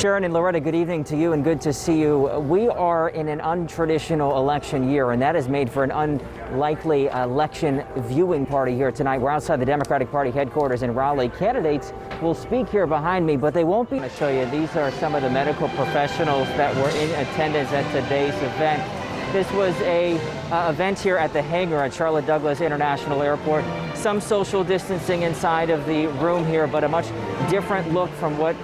Sharon and Loretta, good evening to you and good to see you. We are in an untraditional election year, and that has made for an unlikely election viewing party here tonight. We're outside the Democratic Party headquarters in Raleigh. Candidates will speak here behind me, but they won't be. I'll show you. These are some of the medical professionals that were in attendance at today's event. This was a event here at the hangar at Charlotte Douglas International Airport. Some social distancing inside of the room here, but a much different look from what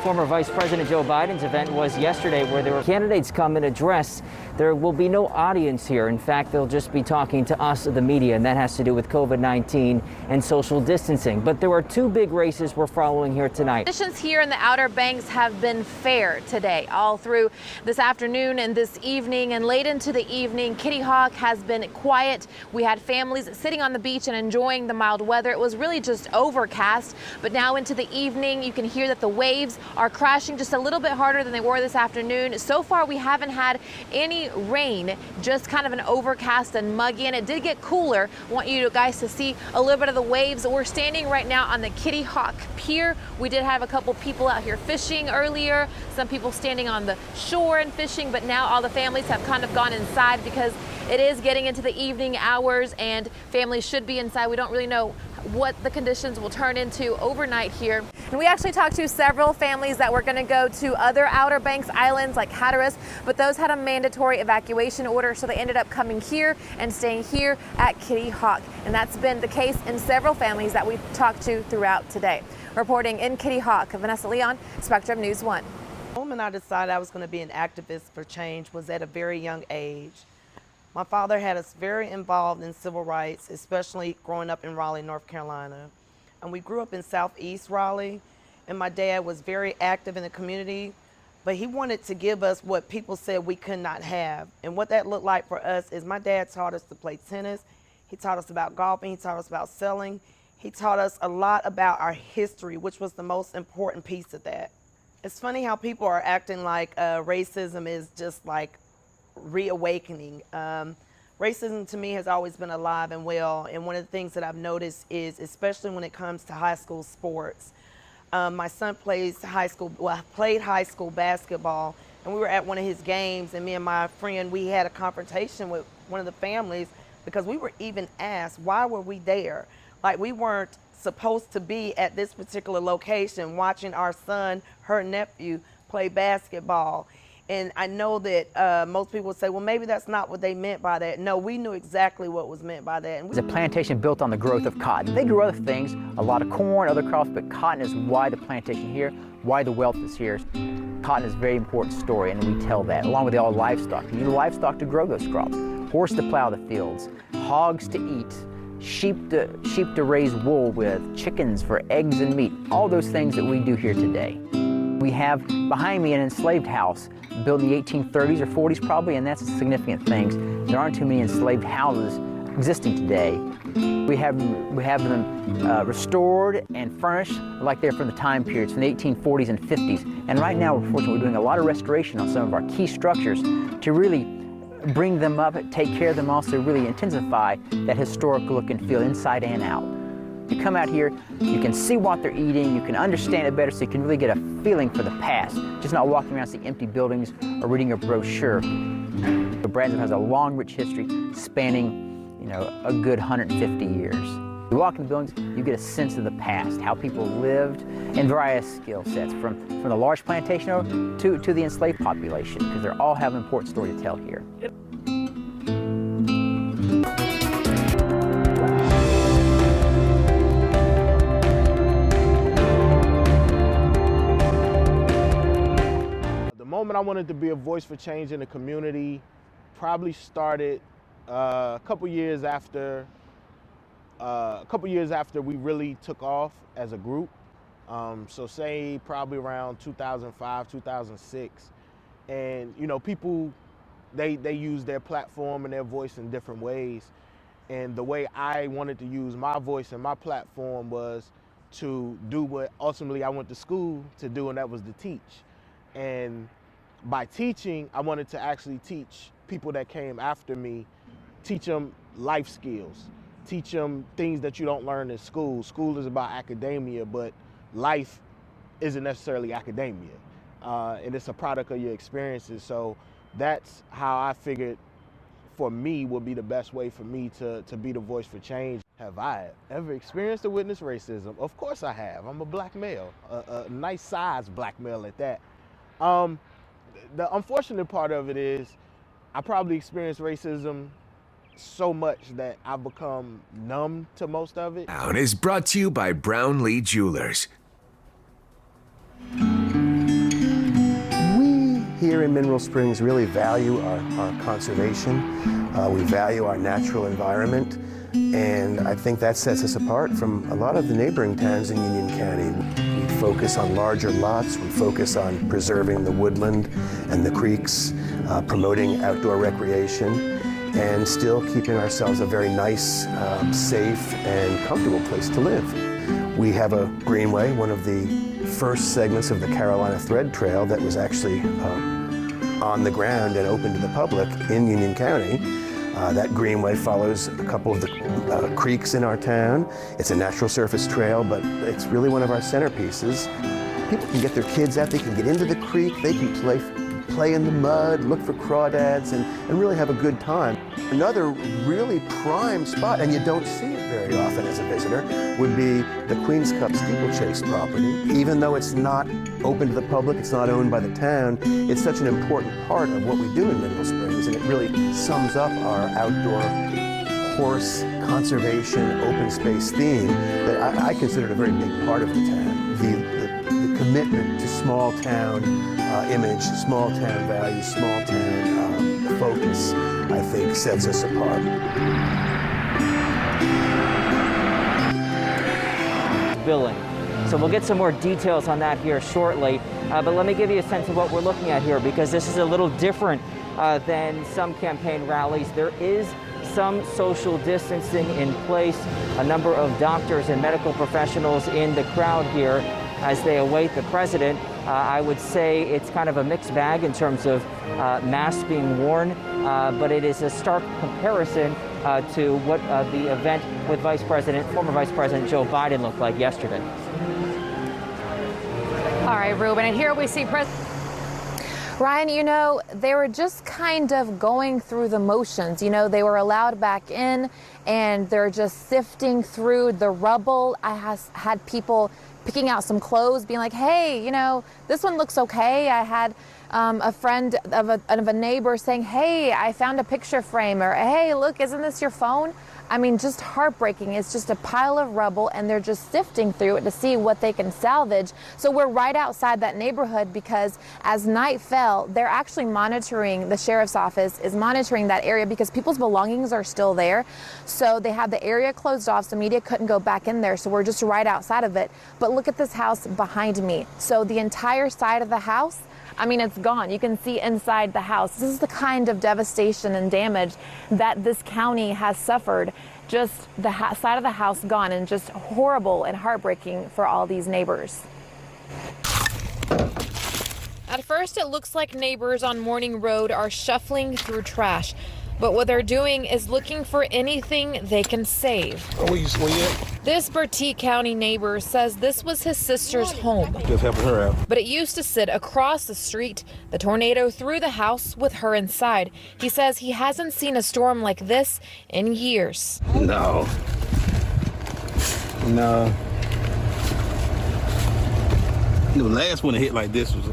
former Vice President Joe Biden's event was yesterday, where there were candidates come and address. There will be no audience here. In fact, they'll just be talking to us, the media, and that has to do with COVID-19 and social distancing. But there are two big races we're following here tonight. Conditions here in the Outer Banks have been fair today, all through this afternoon and this evening and late into the evening. Kitty Hawk has been quiet. We had families sitting on the beach and enjoying the mild weather. It was really just overcast, but now into the evening, you can hear that the waves are crashing just a little bit harder than they were this afternoon. So far, we haven't had any rain, just kind of an overcast and muggy, and it did get cooler. I want you guys to see a little bit of the waves. We're standing right now on the Kitty Hawk Pier. We did have a couple people out here fishing earlier, some people standing on the shore and fishing, but now all the families have kind of gone inside because it is getting into the evening hours and families should be inside. We don't really know what the conditions will turn into overnight here. And we actually talked to several families that were going to go to other Outer Banks islands like Hatteras, but those had a mandatory evacuation order, so they ended up coming here and staying here at Kitty Hawk. And that's been the case in several families that we've talked to throughout today. Reporting in Kitty Hawk, Vanessa Leon, Spectrum News 1. The moment I decided I was going to be an activist for change was at a very young age. My father had us very involved in civil rights, especially growing up in Raleigh, North Carolina. And we grew up in Southeast Raleigh, and my dad was very active in the community, but he wanted to give us what people said we could not have. And what that looked like for us is my dad taught us to play tennis. He taught us about golfing. He taught us about selling. He taught us a lot about our history, which was the most important piece of that. It's funny how people are acting like racism is just like reawakening. Racism to me has always been alive and well, and one of the things that I've noticed is, especially when it comes to high school sports, my son played high school basketball, and we were at one of his games, and me and my friend, we had a confrontation with one of the families because we were even asked, why were we there? Like, we weren't supposed to be at this particular location watching our son, her nephew, play basketball. And I know that most people would say, well, maybe that's not what they meant by that. No, we knew exactly what was meant by that. It's a plantation built on the growth of cotton. They grew other things, a lot of corn, other crops, but cotton is why the plantation here, why the wealth is here. Cotton is a very important story, and we tell that, along with all livestock. You need livestock to grow those crops, horse to plow the fields, hogs to eat, sheep to raise wool with, chickens for eggs and meat, all those things that we do here today. We have behind me an enslaved house built in the 1830s or 40s probably, and that's a significant thing. There aren't too many enslaved houses existing today. We have them restored and furnished like they're from the time periods, from the 1840s and 50s. And right now, we're fortunately doing a lot of restoration on some of our key structures to really bring them up, take care of them, also really intensify that historic look and feel inside and out. You come out here, you can see what they're eating, you can understand it better, so you can really get a feeling for the past, just not walking around seeing empty buildings or reading a brochure. Bradenton has a long, rich history spanning, a good 150 years. You walk in the buildings, you get a sense of the past, how people lived, and various skill sets, from the large plantation owner to the enslaved population, because they all have an important story to tell here. The moment I wanted to be a voice for change in the community probably started a couple years after we really took off as a group. So say probably around 2005, 2006. And people, they use their platform and their voice in different ways. And the way I wanted to use my voice and my platform was to do what ultimately I went to school to do, and that was to teach. And by teaching, I wanted to actually teach people that came after me, teach them life skills, teach them things that you don't learn in school. School is about academia, but life isn't necessarily academia. and it's a product of your experiences. So that's how I figured for me would be the best way for me to be the voice for change. Have I ever experienced or witnessed racism? Of course I have. I'm a black male, a nice sized black male at that. The unfortunate part of it is I probably experienced racism so much that I've become numb to most of it. Down is brought to you by Brownlee Jewelers. We here in Mineral Springs really value our conservation. We value our natural environment, and I think that sets us apart from a lot of the neighboring towns in Union County. We focus on larger lots, we focus on preserving the woodland and the creeks, promoting outdoor recreation, and still keeping ourselves a very nice, safe, and comfortable place to live. We have a greenway, one of the first segments of the Carolina Thread Trail that was actually on the ground and open to the public in Union County. That greenway follows a couple of the creeks in our town. It's a natural surface trail, but it's really one of our centerpieces. People can get their kids out, they can get into the creek, they can play in the mud, look for crawdads, and really have a good time. Another really prime spot, and you don't see it very often as a visitor, would be the Queen's Cup steeplechase property. Even though it's not open to the public, it's not owned by the town, it's such an important part of what we do in Mineral Springs, and it really sums up our outdoor horse conservation, open space theme that I consider it a very big part of the town. The commitment to small town image, small town values, small town focus, I think sets us apart. Billing. So we'll get some more details on that here shortly, but let me give you a sense of what we're looking at here, because this is a little different than some campaign rallies. There is some social distancing in place, a number of doctors and medical professionals in the crowd here as they await the president. I would say it's kind of a mixed bag in terms of masks being worn, but it is a stark comparison to what the event with former Vice President Joe Biden looked like yesterday. All right, Ruben, and here we see Ryan, you know, they were just kind of going through the motions. You know, they were allowed back in and they're just sifting through the rubble. I had people picking out some clothes, being like, hey, you know, this one looks okay. I had a friend of a neighbor saying, hey, I found a picture frame, or hey, look, isn't this your phone? I mean, just heartbreaking. It's just a pile of rubble, and they're just sifting through it to see what they can salvage. So we're right outside that neighborhood, because as night fell, they're actually monitoring, the sheriff's office is monitoring that area because people's belongings are still there. So they have the area closed off, so media couldn't go back in there. So we're just right outside of it. But look at this house behind me. So the entire side of the house, I mean, it's gone. You can see inside the house. This is the kind of devastation and damage that this county has suffered. Just the side of the house gone, and just horrible and heartbreaking for all these neighbors. At first, it looks like neighbors on Morning Road are shuffling through trash. But what they're doing is looking for anything they can save. Where you at? This Bertie County neighbor says this was his sister's home. Just helping her out. But it used to sit across the street. The tornado threw the house with her inside. He says he hasn't seen a storm like this in years. No. The last one that hit like this was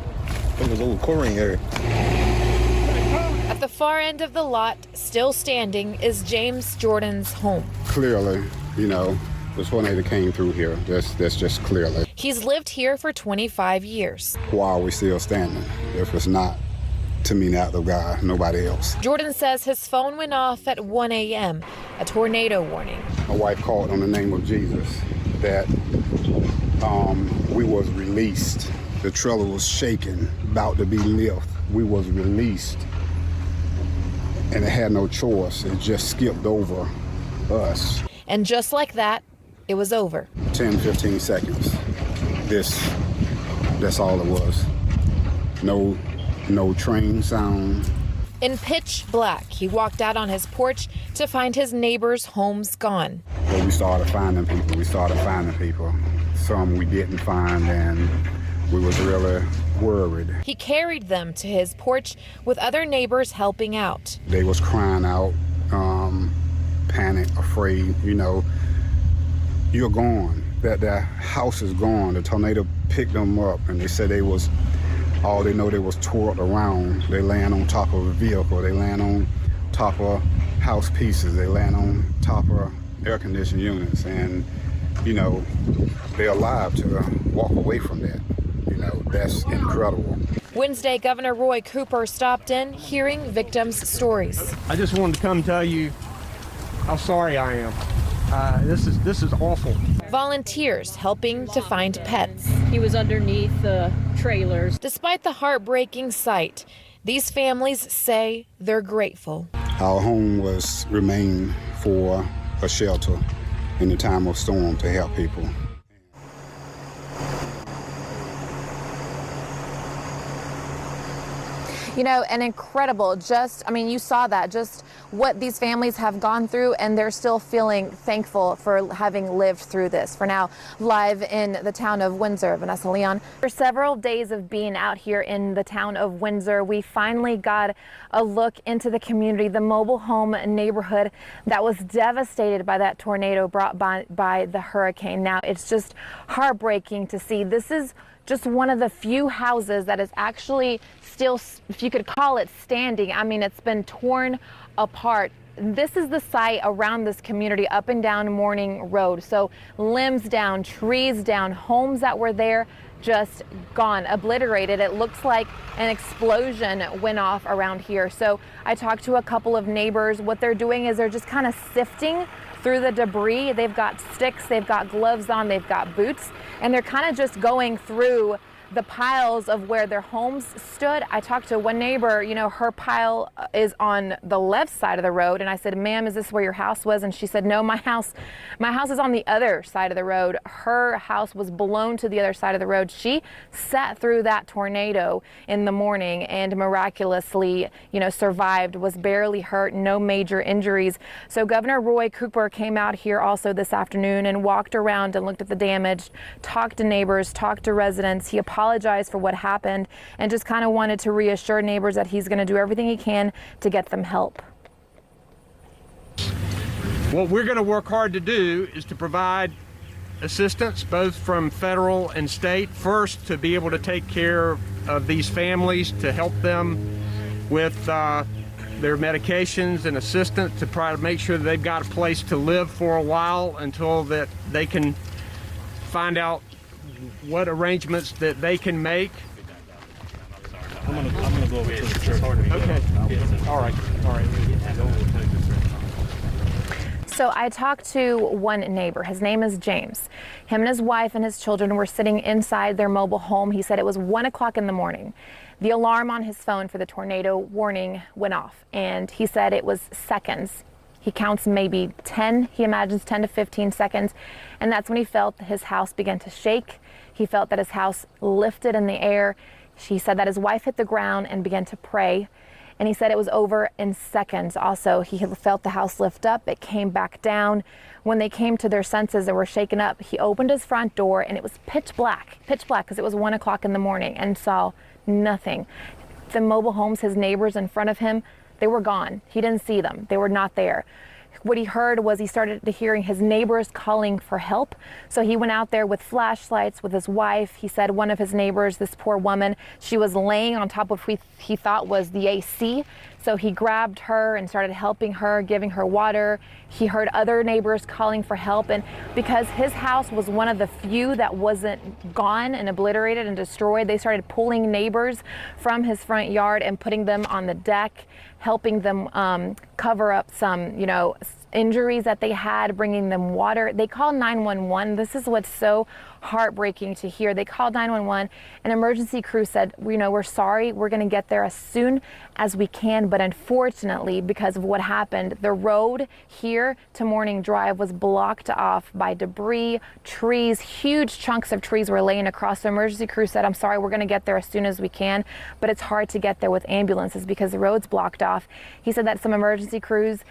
over Corrine area. At the far end of the lot, still standing, is James Jordan's home. Clearly, you know, the tornado came through here. That's just clearly. He's lived here for 25 years. Why are we still standing? If it's not to me, not the guy, nobody else. Jordan says his phone went off at 1 a.m., a tornado warning. My wife called on the name of Jesus that we was released. The trailer was shaking, about to be lifted. We was released. And it had no choice. It just skipped over us. And just like that, it was over. 10, 15 seconds. That's all it was. No train sound. In pitch black, he walked out on his porch to find his neighbors' homes gone. Well, we started finding people. Some we didn't find, and We was really worried. He carried them to his porch with other neighbors helping out. They was crying out, panic, afraid, you know, you're gone, that their house is gone. The tornado picked them up, and they said they was twirled around. They laying on top of a vehicle, they laying on top of house pieces, they laying on top of air conditioning units, and you know, they're alive to walk away from that. You know, that's incredible. Wednesday, Governor Roy Cooper stopped in, hearing victims' stories. I just wanted to come tell you how sorry I am. This is awful. Volunteers helping to find pets. He was underneath the trailers. Despite the heartbreaking sight, these families say they're grateful. Our home was remained for a shelter in the time of storm to help people. You know, an incredible, you saw that, just what these families have gone through, and they're still feeling thankful for having lived through this. For now, live in the town of Windsor, Vanessa Leon. For several days of being out here in the town of Windsor, we finally got a look into the community, the mobile home neighborhood that was devastated by that tornado brought by the hurricane. Now, it's just heartbreaking to see. This is just one of the few houses that is actually still, if you could call it, standing. I mean, it's been torn apart. This is the site around this community, up and down Morning Road. So limbs down, trees down, homes that were there just gone, obliterated. It looks like an explosion went off around here. So I talked to a couple of neighbors. What they're doing is they're just kind of sifting through the debris. They've got sticks, they've got gloves on, they've got boots, and they're kind of just going through the piles of where their homes stood. I talked to one neighbor, you know, her pile is on the left side of the road, and I said, ma'am, is this where your house was? And she said, no, my house is on the other side of the road. Her house was blown to the other side of the road. She sat through that tornado in the morning and miraculously, you know, survived, was barely hurt, no major injuries. So Governor Roy Cooper came out here also this afternoon and walked around and looked at the damage, talked to neighbors, talked to residents. He apologized for what happened and just kind of wanted to reassure neighbors that he's going to do everything he can to get them help. What we're going to work hard to do is to provide assistance both from federal and state. First, to be able to take care of these families, to help them with their medications and assistance, to try to make sure that they've got a place to live for a while until that they can find out what arrangements that they can make. I'm gonna go over to the church. Okay. All right. So I talked to one neighbor. His name is James. Him and his wife and his children were sitting inside their mobile home. He said it was 1 o'clock in the morning. The alarm on his phone for the tornado warning went off, and he said it was seconds. He counts maybe 10, he imagines 10 to 15 seconds, and that's when he felt his house begin to shake. He felt that his house lifted in the air. He said that his wife hit the ground and began to pray, and he said it was over in seconds. Also, he felt the house lift up, it came back down. When they came to their senses and were shaken up, he opened his front door, and it was pitch black, because it was 1 o'clock in the morning, and saw nothing. The mobile homes, his neighbors in front of him, they were gone. He didn't see them. They were not there. What he heard was he started to hearing his neighbors calling for help. So he went out there with flashlights with his wife. He said one of his neighbors, this poor woman, she was laying on top of what he thought was the AC. So he grabbed her and started helping her, giving her water. He heard other neighbors calling for help. And because his house was one of the few that wasn't gone and obliterated and destroyed, they started pulling neighbors from his front yard and putting them on the deck, helping them cover up some, you know, injuries that they had, bringing them water. They called 911. This is what's so heartbreaking to hear. They called 911. An emergency crew said, you know, we're sorry, we're going to get there as soon as we can. But unfortunately, because of what happened, the road here to Morning Drive was blocked off by debris, trees, huge chunks of trees were laying across. The emergency crew said, I'm sorry, we're going to get there as soon as we can, but it's hard to get there with ambulances because the road's blocked off. He said that some emergency crews,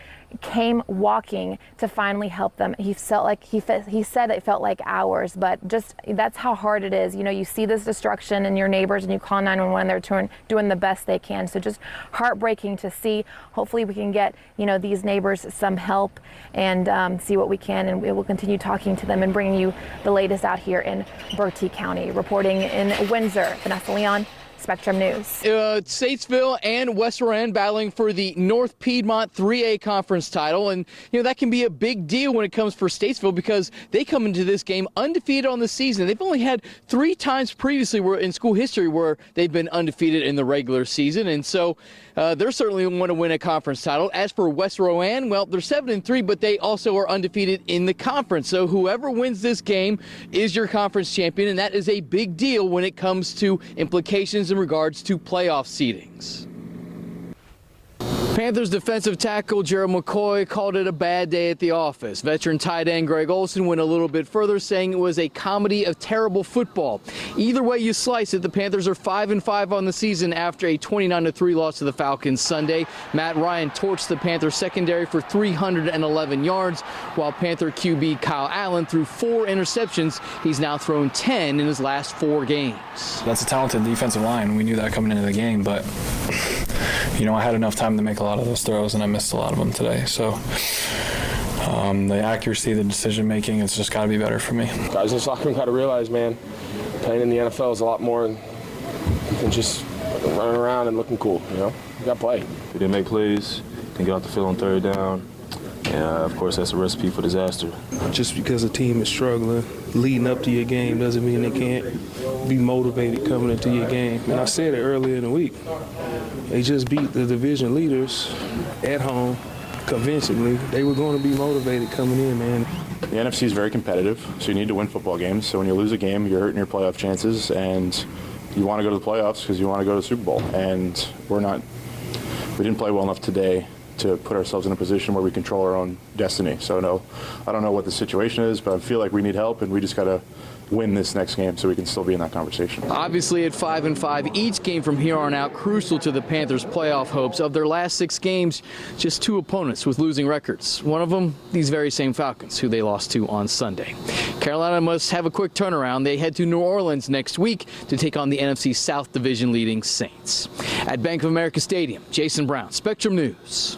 came walking to finally help them. He felt like he said it felt like hours, but just that's how hard it is. You know, you see this destruction in your neighbors and you call 911, they're doing the best they can. So just heartbreaking to see. Hopefully we can get, you know, these neighbors some help and see what we can, and we will continue talking to them and bringing you the latest out here in Bertie County. Reporting in Windsor, Vanessa Leon, Spectrum News. Statesville and West Rowan battling for the North Piedmont 3A conference title, and you know that can be a big deal when it comes for Statesville because they come into this game undefeated on the season. They've only had 3 times previously in school history where they've been undefeated in the regular season, and so they're certainly want to win a conference title. As for West Rowan, well, they're 7-3, but they also are undefeated in the conference. So whoever wins this game is your conference champion, and that is a big deal when it comes to implications in regards to playoff seedings. Panthers defensive tackle Gerald McCoy called it a bad day at the office. Veteran tight end Greg Olsen went a little bit further, saying it was a comedy of terrible football. Either way you slice it, the Panthers are 5-5 on the season after a 29-3 loss to the Falcons Sunday. Matt Ryan torched the Panthers secondary for 311 yards, while Panther QB Kyle Allen threw 4 interceptions. He's now thrown 10 in his last 4 games. That's a talented defensive line. We knew that coming into the game, but you know, I had enough time to make a lot of those throws, and I missed a lot of them today. So the accuracy, the decision making, it's just got to be better for me. Guys in soccer got to realize, man, playing in the NFL is a lot more than just running around and looking cool. You know, you got to play. We didn't make plays, didn't get off the field on 3rd down. And of course, that's a recipe for disaster. Just because a team is struggling leading up to your game doesn't mean they can't be motivated coming into your game. And I said it earlier in the week. They just beat the division leaders at home convincingly. They were going to be motivated coming in, man. The NFC is very competitive, so you need to win football games. So when you lose a game, you're hurting your playoff chances, and you want to go to the playoffs because you want to go to the Super Bowl. And we didn't play well enough today to put ourselves in a position where we control our own destiny. So no, I don't know what the situation is, but I feel like we need help, and we just got to win this next game so we can still be in that conversation. Obviously at 5-5, each game from here on out crucial to the Panthers' playoff hopes. Of their last 6 games, just 2 opponents with losing records. One of them, these very same Falcons, who they lost to on Sunday. Carolina must have a quick turnaround. They head to New Orleans next week to take on the NFC South Division leading Saints. At Bank of America Stadium, Jason Brown, Spectrum News.